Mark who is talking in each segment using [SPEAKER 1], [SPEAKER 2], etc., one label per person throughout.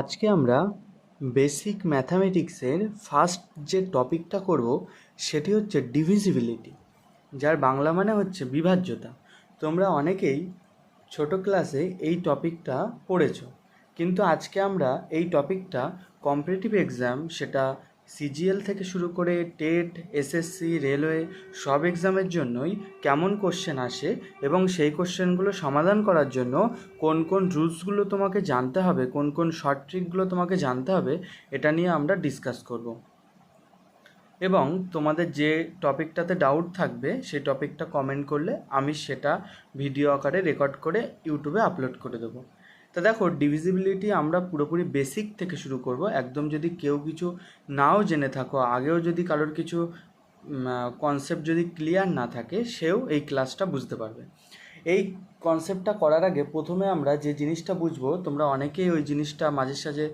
[SPEAKER 1] আজকে আমরা basic ম্যাথামেটিক্সের first যে টপিকটা করব সেটি হচ্ছে ডিভিজিবিলিটি, যার বাংলা মানে হচ্ছে বিভাজ্যতা। তোমরা অনেকেই ছোট ক্লাসে এই টপিকটা পড়েছো, কিন্তু আজকে আমরা এই টপিকটা কম্পিটিটিভ এক্সাম, সেটা সিজিএল থেকে শুরু করে টেট, এসএসসি, রেলওয়ে সব এক্সামের জন্যই কেমন কোশ্চেন আসে এবং সেই কোশ্চেনগুলো সমাধান করার জন্য কোন কোন রুলসগুলো তোমাকে জানতে হবে, কোন কোন শর্ট ট্রিকগুলো তোমাকে জানতে হবে, এটা নিয়ে আমরা ডিসকাস করব। এবং তোমাদের যে টপিকটাতে ডাউট থাকবে সেই টপিকটা কমেন্ট করলে আমি সেটা ভিডিও আকারে রেকর্ড করে ইউটিউবে আপলোড করে দেবো। তা দেখো, ডিভিজিবিলিটি আমরা পুরোপুরি বেসিক থেকে শুরু করব। একদম যদি কেউ কিছু নাও জেনে থাকো, আগেও যদি কারোর কিছু কনসেপ্ট যদি ক্লিয়ার না থাকে, সেও এই ক্লাসটা বুঝতে পারবে। এই কনসেপ্টটা করার আগে প্রথমে আমরা যে জিনিসটা বুঝবো, তোমরা অনেকেই ওই জিনিসটা মাঝে সাঝে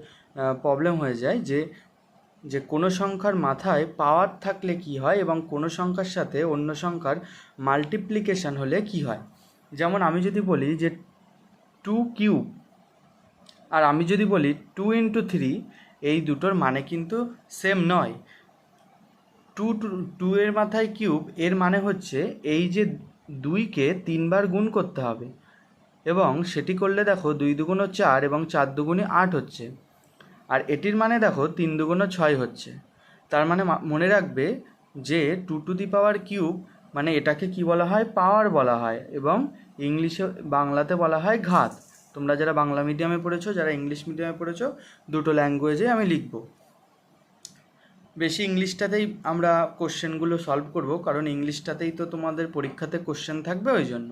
[SPEAKER 1] প্রবলেম হয়ে যায় যে যে কোনো সংখ্যার মাথায় পাওয়ার থাকলে কি হয় এবং কোনো সংখ্যার সাথে অন্য সংখ্যার মাল্টিপ্লিকেশন হলে কি হয়। যেমন আমি যদি বলি যে 2³ আর আমি যদি বলি 2 × 3, এই দুটোর মানে কিন্তু সেম নয়। 2 এর মাথায় কিউব, এর মানে হচ্ছে এই যে 2কে 3বার গুণ করতে হবে, এবং সেটি করলে দেখো 2 × 2 = 4 এবং 4 × 2 = 8 হচ্ছে। আর এটির মানে দেখো 3 × 2 = 6 হচ্ছে। তার মানে মনে রাখবে যে 2³ মানে এটাকে কি বলা হয়, পাওয়ার বলা হয়, এবং ইংলিশে বাংলাতে বলা হয় ঘাত। তোমরা যারা বাংলা মিডিয়ামে পড়েছো, যারা ইংলিশ মিডিয়ামে পড়েছো, দুটো ল্যাঙ্গুয়েজে আমি লিখব। বেশি ইংলিশটাতেই আমরা কোশ্চেনগুলো সলভ করব, কারণ ইংলিশটাতেই তো তোমাদের পরীক্ষাতে কোশ্চেন থাকবে, ওই জন্য।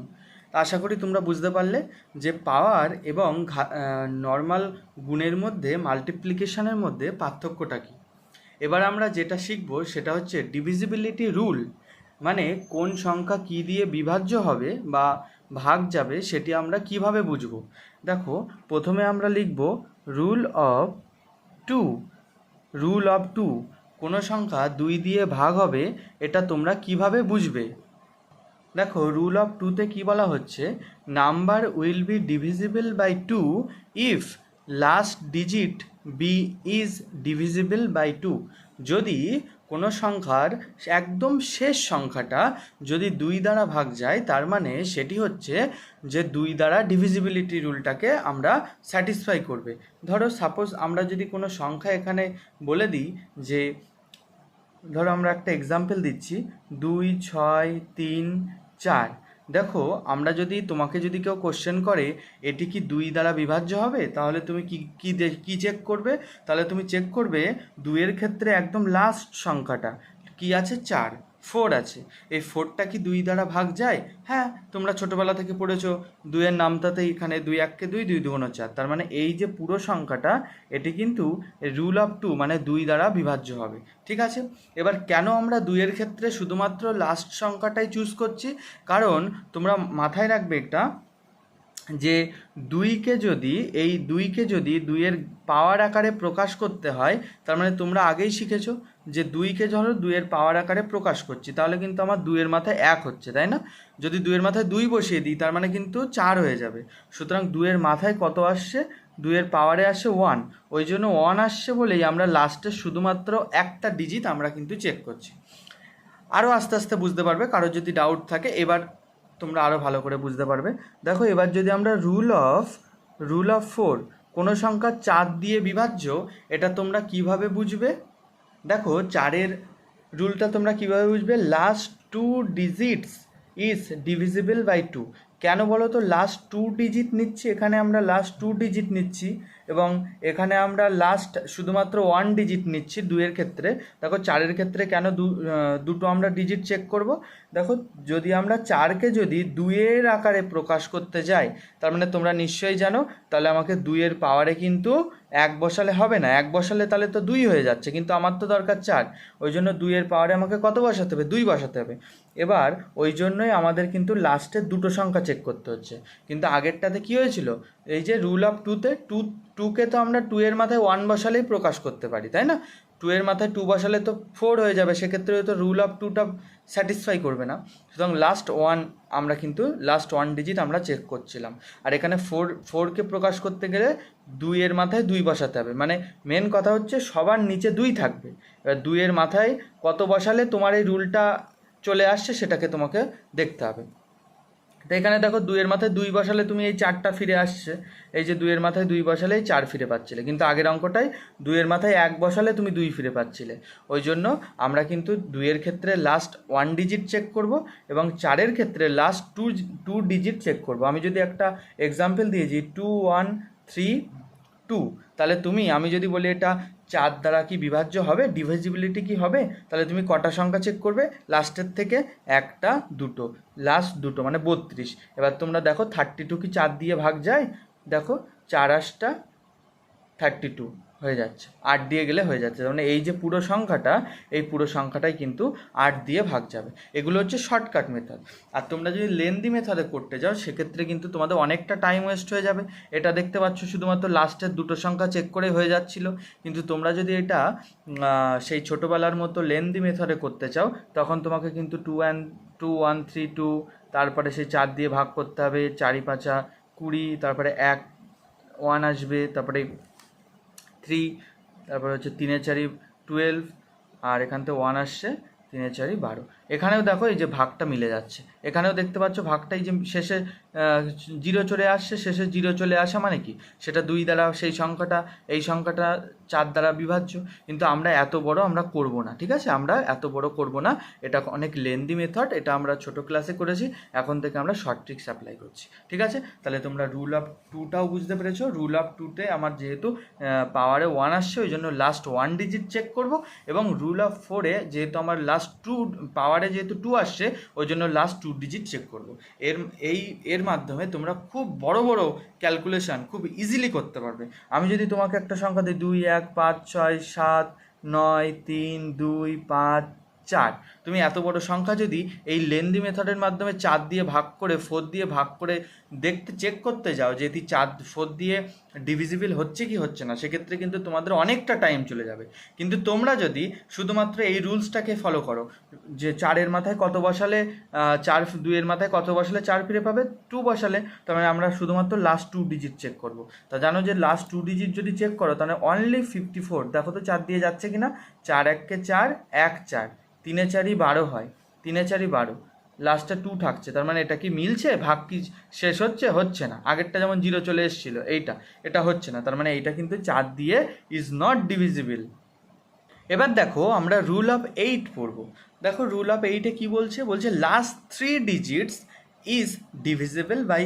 [SPEAKER 1] আশা করি তোমরা বুঝতে পারলে যে পাওয়ার এবং নর্মাল গুণের মধ্যে, মাল্টিপ্লিকেশনের মধ্যে পার্থক্যটা কী। এবার আমরা যেটা শিখব সেটা হচ্ছে ডিভিজিবিলিটি রুল, মানে কোন সংখ্যা কী দিয়ে বিভাজ্য হবে বা ভাগ যাবে সেটি আমরা কিভাবে বুঝব। দেখো, প্রথমে আমরা লিখব রুল অফ 2। রুল অফ 2, কোনো সংখ্যা 2 দিয়ে ভাগ হবে, এটা তোমরা কিভাবে বুঝবে। দেখো, রুল অফ 2তে কী বলা হচ্ছে, number will be divisible by 2 if last digit be is divisible by 2। যদি কোনো সংখ্যার একদম শেষ সংখ্যাটা যদি 2 দ্বারা ভাগ যায়, তার মানে সেটি হচ্ছে যে 2 দ্বারা ডিভিজিবিলিটি রুলটাকে আমরা স্যাটিসফাই করবে। ধরো সাপোজ আমরা যদি কোনো সংখ্যা এখানে বলে দিই যে, ধরো আমরা একটা এক্সাম্পল দিচ্ছি, 2, 6, 3, 4। দেখো, আমরা যদি তোমাকে যদি কেউ কোশ্চেন করে এটি কি 2 দ্বারা বিভাজ্য হবে, তাহলে তুমি কি চেক করবে? তাহলে তুমি চেক করবে 2 এর ক্ষেত্রে একদম লাস্ট সংখ্যাটা কি আছে, 4 আছে। এই 4টা কি 2 দ্বারা ভাগ যায়? হ্যাঁ, তোমরা ছোটোবেলা থেকে পড়েছো 2 এর নামটাতেই এখানে 2 × 1 = 2, 2 × 2 = 4। তার মানে এই যে পুরো সংখ্যাটা, এটি কিন্তু রুল অফ 2 মানে 2 দ্বারা বিভাজ্য হবে। ঠিক আছে, এবার কেন আমরা 2 এর ক্ষেত্রে শুধুমাত্র লাস্ট সংখ্যাটাই চুজ করছি? কারণ তোমরা মাথায় রাখবে একটা, যে 2কে যদি 2 এর পাওয়ার আকারে প্রকাশ করতে হয়, তার মানে তোমরা আগেই শিখেছো যে 2কে ধরো 2 এর পাওয়ার আকারে প্রকাশ করছি, তাহলে কিন্তু আমার 2 এর মাথায় 1 হচ্ছে, তাই না? যদি 2 এর মাথায় 2 বসিয়ে দিই, তার মানে কিন্তু 4 হয়ে যাবে। সুতরাং 2 এর মাথায় কত আসছে? 2 এর পাওয়ারে আসছে 1। ওই জন্য 1 আসছে বলেই আমরা লাস্টে শুধুমাত্র একটা ডিজিট আমরা কিন্তু চেক করছি। আরও আস্তে আস্তে বুঝতে পারবে, কারোর যদি ডাউট থাকে এবার তোমরা আরও ভালো করে বুঝতে পারবে। দেখো, এবার যদি আমরা রুল অফ 4, কোনো সংখ্যা 4 দিয়ে বিভাজ্য, এটা তোমরা কিভাবে বুঝবে? দেখো, 4-এর রুলটা তোমরা কিভাবে বুঝবে? Last 2 digits is divisible by 2। কেন বলো তো লাস্ট 2 ডিজিট নিচ্ছি? এখানে আমরা লাস্ট 2 ডিজিট নিচ্ছি এবং এখানে আমরা লাস্ট শুধুমাত্র 1 ডিজিট নিচ্ছি 2 এর ক্ষেত্রে। দেখো, 4-এর ক্ষেত্রে কেন দুটো আমরা ডিজিট চেক করব? দেখো, যদি আমরা 4কে যদি 2 এর আকারে প্রকাশ করতে যাই, তার মানে তোমরা নিশ্চয়ই জানো, তাহলে আমাকে 2 এর পাওয়ারে কিন্তু 1 বসালে হবে না। 1 বসালে তাহলে তো 2 হয়ে যাচ্ছে, কিন্তু আমার তো দরকার 4। ওই জন্য 2 এর পাওয়ারে আমাকে কত বসাতে হবে? 2 বসাতে হবে। এবার ওই জন্যই আমাদের কিন্তু লাস্টের দুটো সংখ্যা চেক করতে হচ্ছে। কিন্তু আগেরটাতে কী হয়েছিল, এই যে রুল অফ 2তে 2কে তো আমরা 2 এর মাথায় 1 বসালেই প্রকাশ করতে পারি, তাই না? টু এর মাথায় টু বসালে তো 4 হয়ে যাবে, সেক্ষেত্রে তো রুল অফ টুটা স্যাটিসফাই করবে না। সুতরাং আমরা কিন্তু লাস্ট 1 ডিজিট আমরা চেক করছিলাম। আর এখানে 4কে প্রকাশ করতে গেলে 2 এর মাথায় 2 বসাতে হবে, মানে মেন কথা হচ্ছে সবার নিচে 2 থাকবে। এবার 2 এর মাথায় কত বসালে তোমার এই রুলটা চলে আসছে সেটাকে তোমাকে দেখতে হবে। তো এখানে দেখো 2 এর মাথায় 2 বসালে তুমি এই 4টা ফিরে আসছে, এই যে 2 এর মাথায় 2 বসালেই 4 ফিরে পাচ্ছিলে, কিন্তু আগের অঙ্কটাই 2 এর মাথায় 1 বসালে তুমি 2 ফিরে পাচ্ছিলে। ওই জন্য আমরা কিন্তু 2 এর ক্ষেত্রে লাস্ট 1 ডিজিট চেক করব এবং 4 ক্ষেত্রে লাস্ট 2 ডিজিট চেক করব। আমি যদি একটা এক্সাম্পল দিয়েছি 2 1 3 2, তাহলে আমি যদি বলি এটা 4 দ্বারা কি বিভাজ্য হবে, ডিভিজিবিলিটি কি হবে, তাহলে তুমি কটা সংখ্যা চেক করবে, লাস্টের থেকে একটা দুটো, লাস্ট দুটো মানে 32। এবার তোমরা দেখো 32 কি 4 দিয়ে ভাগ যায়, দেখো 4 8টা 32 হয়ে যাচ্ছে, 8 দিয়ে গেলে হয়ে যাচ্ছে, মানে এই যে পুরো সংখ্যাটা, এই পুরো সংখ্যাটাই কিন্তু 8 দিয়ে ভাগ যাবে। এগুলো হচ্ছে শর্টকাট মেথড। আর তোমরা যদি লেন্দি মেথডে করতে যাও সেক্ষেত্রে কিন্তু তোমাদের অনেকটা টাইম ওয়েস্ট হয়ে যাবে। এটা দেখতে পাচ্ছ শুধুমাত্র লাস্টের দুটো সংখ্যা চেক করে হয়ে যাচ্ছিল, কিন্তু তোমরা যদি এটা সেই ছোটোবেলার মতো লেন্দি মেথডে করতে চাও তখন তোমাকে কিন্তু 2 1 3 2, তারপরে সেই 4 দিয়ে ভাগ করতে হবে, 4 5 20, তারপরে 1 আসবে, তারপরে 3, তারপরে হচ্ছে 3 4 12, আর এখান থেকে 1 আসছে, 3 4 12। এখানেও দেখো এই যে ভাগটা মিলে যাচ্ছে, এখানেও দেখতে পাচ্ছ ভাগটা এই যে শেষে 0 চলে আসছে, শেষে 0 চলে আসা মানে কি, সেটা 2 দ্বারা সেই সংখ্যাটা, এই সংখ্যাটা 4 দ্বারা বিভাজ্য। কিন্তু আমরা এত বড় আমরা করব না, ঠিক আছে, আমরা এত বড় করব না, এটা অনেক লেন্দি মেথড, এটা আমরা ছোট ক্লাসে করেছি, এখন থেকে আমরা শর্ট ট্রিক্স অ্যাপ্লাই করছি, ঠিক আছে। তাহলে তোমরা রুল অফ টুটাও বুঝতে পেরেছো। রুল অফ টুতে আমার যেহেতু পাওয়ারে 1 আসছে ওই জন্য লাস্ট 1 ডিজিট চেক করব, এবং রুল অফ 4-এ যেহেতু আমার লাস্ট 2 পাওয়ারে যেহেতু 2 আসছে ওই জন্য লাস্ট 2 ডিজিট চেক করব। এর মাধ্যমে তোমরা খুব বড় বড় ক্যালকুলেশন খুব ইজিলি করতে পারবে। আমি যদি তোমাকে একটা সংখ্যা দিই 2 1 5 6 7 9 3 2 5 4, তুমি এত বড় সংখ্যা যদি এই লেন্দি মেথডের মাধ্যমে 4 দিয়ে ভাগ করে 4 দিয়ে ভাগ করে চেক করতে যাও যে এটি 4 দিয়ে ডিভিজিবল হচ্ছে কি হচ্ছে না, সেক্ষেত্রে কিন্তু তোমাদের অনেকটা টাইম চলে যাবে। কিন্তু তোমরা যদি শুধুমাত্র এই রুলসটাকে ফলো করো যে 4 এর মাথায় কত বসালে 2 এর মাথায় কত বসালে 4 ফিরে পাবে, 2 বসালে, তার মানে আমরা শুধুমাত্র লাস্ট 2 ডিজিট চেক করব। তা জানো যে লাস্ট 2 ডিজিট যদি চেক করো তাহলে অনলি 54, দেখো তো 4 দিয়ে যাচ্ছে কিনা, 4 1 4 1 4, 3 4 12 হয়, 3 4 12, লাস্টে 2 থাকছে, তার মানে এটা কি মিলছে, ভাগ কি শেষ হচ্ছে না, আগেরটা যেমন 0 চলে এসেছিলো, এটা হচ্ছে না, তার মানে এইটা কিন্তু 4 দিয়ে ইজ নট ডিভিজিবল। এবার দেখো আমরা রুল অফ 8 পড়ব। দেখো রুল অফ 8-এ কী বলছে last 3 digits is divisible by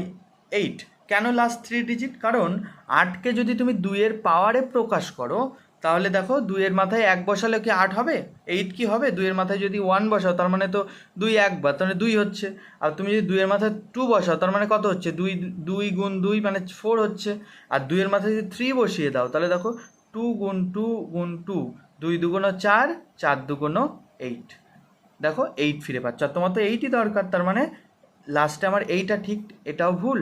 [SPEAKER 1] 8। কেন লাস্ট 3 ডিজিট, কারণ 8কে যদি তুমি 2 এর পাওয়ারে প্রকাশ করো তাহলে দেখো 2 এর মাথায় 1 বসালে কি 8 হবে, 8 কি হবে, 2 এর মাথায় যদি 1 বসাও তার মানে তো 2 একবার, তার মানে 2 হচ্ছে, আর তুমি যদি 2 এর মাথায় 2 বসাও তার মানে কত হচ্ছে, 2 গুণ 2 মানে 4 হচ্ছে, আর 2 এর মাথায় যদি 3 বসিয়ে দাও তাহলে দেখো 2 গুণ 2 গুণ 2, 2 দুগুণ 4, 4 দুগুণ 8, দেখো 8 ফিরে পাচ্ছ, আর তোমার তো 8ই দরকার, তার মানে লাস্টে আমার এইটা ঠিক, এটাও ভুল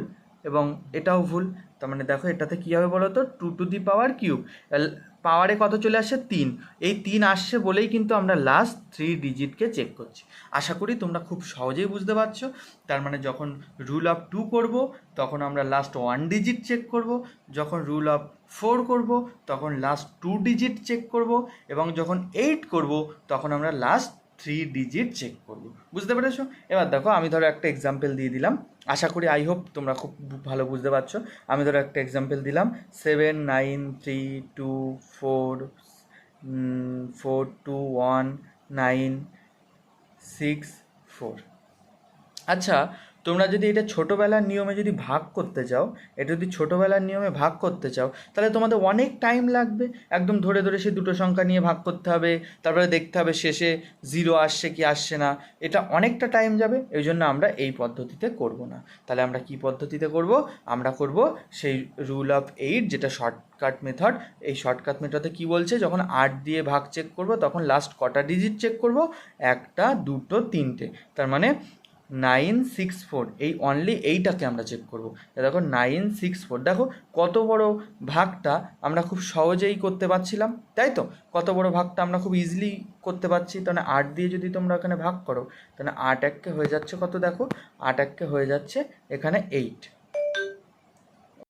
[SPEAKER 1] এবং এটাও ভুল, তার মানে দেখো এটাতে কী হবে বলো তো, 2 টু দি পাওয়ার কিউব, পাওয়ারে কত চলে আসছে 3, এই 3 আসছে বলেই কিন্তু আমরা লাস্ট 3 ডিজিটকে চেক করছি। আশা করি তোমরা খুব সহজেই বুঝতে পারছো। তার মানে যখন রুল অফ 2 করব তখন আমরা লাস্ট 1 ডিজিট চেক করব, যখন রুল অফ 4 করব তখন লাস্ট 2 ডিজিট চেক করব, এবং যখন 8 করব তখন আমরা লাস্ট 3 ডিজিট চেক করব। বুঝতে পেরেছো? এবার দেখো আমি ধরো একটা এক্সাম্পল দিয়ে দিলাম, আশা করি আই হোপ তোমরা খুব ভালো বুঝতে পারছো। আমি ধরো একটা এক্সাম্পল দিলাম 7 9 3 2 4 4 2 1 9 6 4। আচ্ছা, তোমরা যদি এটা ছোটোবেলার নিয়মে যদি ভাগ করতে চাও, এটা যদি ছোটোবেলার নিয়মে ভাগ করতে চাও তাহলে তোমাদের অনেক টাইম লাগবে, একদম ধরে ধরে সেই দুটো সংখ্যা নিয়ে ভাগ করতে হবে, তারপরে দেখতে হবে শেষে 0 আসছে কি আসছে না, এটা অনেকটা টাইম যাবে, এই জন্য আমরা এই পদ্ধতিতে করব না। তাহলে আমরা কি পদ্ধতিতে করব, আমরা করব সেই রুল অফ 8 যেটা শর্টকাট মেথড। এই শর্টকাট মেথডে কি বলছে, যখন 8 দিয়ে ভাগ চেক করব তখন লাস্ট কটা ডিজিট চেক করব, 1 2 3, তার মানে 964, এই অনলি এইটাকে আমরা চেক করবো। দেখো 964, দেখো কত বড় ভাগটা আমরা খুব সহজেই করতে পারছিলাম, তাই তো? কত বড় ভাগটা আমরা খুব ইজিলি করতে পারছি। তাহলে 8 দিয়ে যদি তোমরা এখানে ভাগ করো, তাহলে 8 এককে হয়ে যাচ্ছে কত? দেখো 8 এককে হয়ে যাচ্ছে এখানে 8।